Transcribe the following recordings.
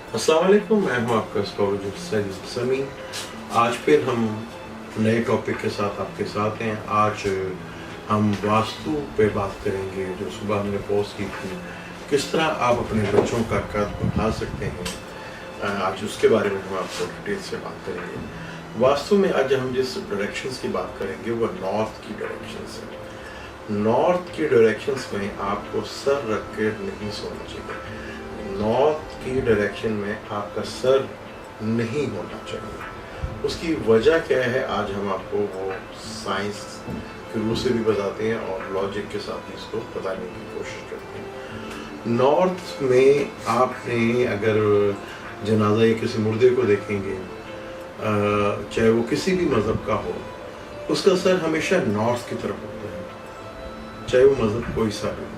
अस्सलाम वालेकुम, मैं हूं आपका एस्ट्रोलॉजर सैयद समी। आज फिर हम नए टॉपिक के साथ आपके साथ हैं। आज हम वास्तु पे बात करेंगे, जो सुबह हमने पोस्ट की थी, किस तरह आप अपने बच्चों का कद बढ़ा सकते हैं। आज उसके बारे में हम आपको डिटेल से बात करेंगे। वास्तु में आज हम जिस डायरेक्शंस की बात करेंगे वो नॉर्थ की डायरेक्शंस है। नॉर्थ की डायरेक्शंस में आपको सर रख के नहीं सोना चाहिए। नॉर्थ की डायरेक्शन में आपका सर नहीं होना चाहिए। उसकी वजह क्या है, आज हम आपको वो साइंस के रूप से भी बताते हैं और लॉजिक के साथ भी इसको बताने की कोशिश करते हैं। नॉर्थ में आपने अगर जनाजा या किसी मुर्दे को देखेंगे, चाहे वो किसी भी मज़हब का हो, उसका सर हमेशा नॉर्थ की तरफ होता है, चाहे वो मज़हब कोई सा भी हो।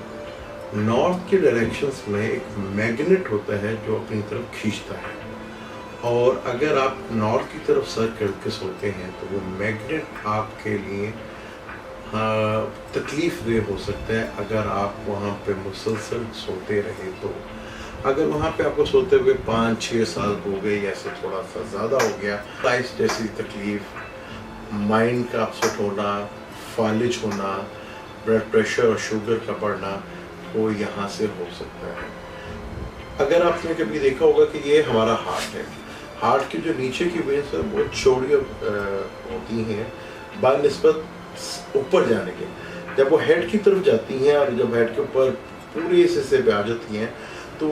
नॉर्थ के डायरेक्शंस में एक मैग्नेट होता है जो अपनी तरफ खींचता है, और अगर आप नॉर्थ की तरफ सर करके सोते हैं तो वो मैग्नेट आपके लिए तकलीफ दे हो सकता है अगर आप वहाँ पे मुसलसल सोते रहे तो। अगर वहाँ पे आपको सोते हुए 5-6 साल हो गए या से थोड़ा सा ज़्यादा हो गया, साइज जैसी तकलीफ, माइंड का अपसेट होना, फालिज होना, ब्लड प्रेशर और शुगर का बढ़ना, वो यहाँ से हो सकता है। अगर आपने कभी देखा होगा कि ये हमारा हार्ट है, हार्ट की जो नीचे की वेन्स है वो चौड़ी होती हैं बानिस्बत ऊपर जाने के। जब वो हेड की तरफ जाती हैं और जब हेड के ऊपर पूरे हिस्से पे आ जाती हैं तो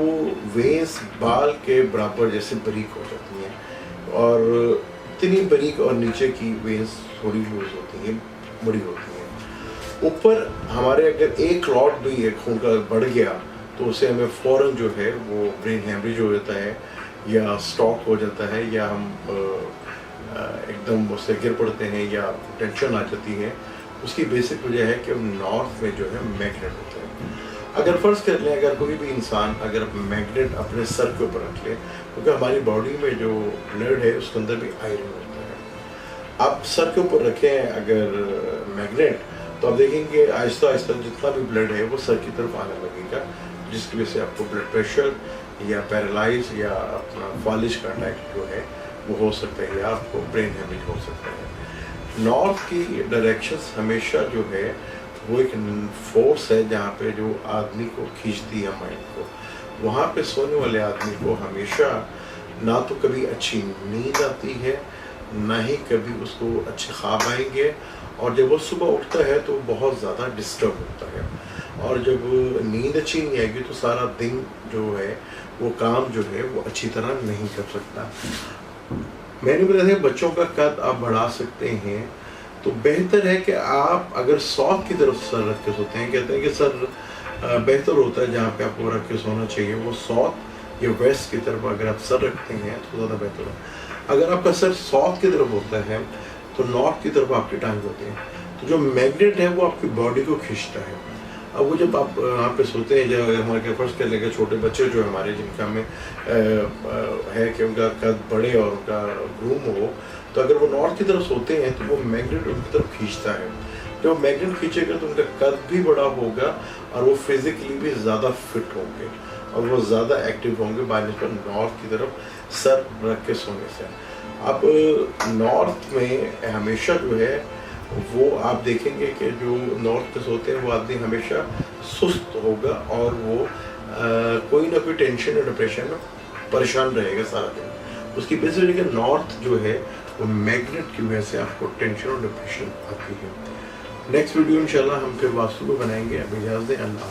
वेन्स बाल के बराबर जैसे बारीक हो जाती हैं, और इतनी बारीक, और नीचे की वेन्स थोड़ी लूज होती हैं, बड़ी होती हैं। ऊपर हमारे अगर एक क्लॉट भी है खून का बढ़ गया तो उसे हमें फ़ौरन जो है वो ब्रेन हेमरेज हो जाता है या स्ट्रोक हो जाता है, या हम एकदम उससे गिर पड़ते हैं या टेंशन आ जाती है। उसकी बेसिक वजह है कि नॉर्थ में जो है मैग्नेट होता है। अगर फ़र्ज़ कर लें, अगर कोई भी इंसान अगर मैग्नेट अपने सर के ऊपर रख ले, क्योंकि हमारी बॉडी में जो ब्लड है उसके अंदर भी आयरन होता है। आप सर के ऊपर रखें अगर मैग्नेट, तो आप देखेंगे आहिस्ता आहिस्ता जितना भी ब्लड है वो सर की तरफ आने लगेगा, जिसकी वजह से आपको ब्लड प्रेशर या पैरालाइज या अपना फालिज का अटैक जो है वो हो सकता है, या आपको ब्रेन हेमरेज हो सकता है। नॉर्थ की डायरेक्शंस हमेशा जो है वो एक फोर्स है जहाँ पे जो आदमी को खींचती है माइंड को। वहाँ पे सोने वाले आदमी को हमेशा ना तो कभी अच्छी नींद आती है, ना ही कभी उसको अच्छे ख्वाब आएंगे, और जब वो सुबह उठता है तो बहुत ज़्यादा डिस्टर्ब होता है, और जब नींद अच्छी नहीं आएगी तो सारा दिन जो है वो काम जो है वो अच्छी तरह नहीं कर सकता। मैंने बताया बच्चों का कद आप बढ़ा सकते हैं, तो बेहतर है कि आप अगर साउथ की तरफ सर रख के सोते हैं, कहते हैं कि सर बेहतर होता है जहाँ पे आपको रख के सोना चाहिए वो साउथ या वेस्ट की तरफ अगर आप सर रखते हैं तो ज़्यादा बेहतर है। अगर आपका सर साउथ की तरफ होता है तो नॉर्थ की तरफ आपके टांग होते हैं, तो जो मैग्नेट है वो आपकी बॉडी को खींचता है। अब वो जब आप वहाँ पे सोते हैं, जब हमारे फर्स्ट कर लेंगे छोटे बच्चे जो हमारे जिनका में है कि उनका कद बढ़े और उनका ग्रूम हो, तो अगर वो नॉर्थ की तरफ सोते हैं तो वो मैग्नेट उनकी तरफ खींचता है। जब मैग्नेट खींचेगा तो उनका कद भी बड़ा होगा और वो फिजिकली भी ज़्यादा फिट होंगे और वो ज़्यादा एक्टिव होंगे बानिस्बत नॉर्थ की तरफ सर रख के सोने से। अब नॉर्थ में हमेशा जो है वो आप देखेंगे कि जो नॉर्थ पे सोते हैं वो आदमी हमेशा सुस्त होगा और वो कोई ना कोई टेंशन और डिप्रेशन में परेशान रहेगा सारा दिन। उसकी बेसिकली नॉर्थ जो है वो मैग्नेट की वजह से आपको टेंशन और डिप्रेशन आती है। नेक्स्ट वीडियो इंशाल्लाह हम फिर वास्तु को बनाएंगे। अब इजाज़त दें, अल्लाह।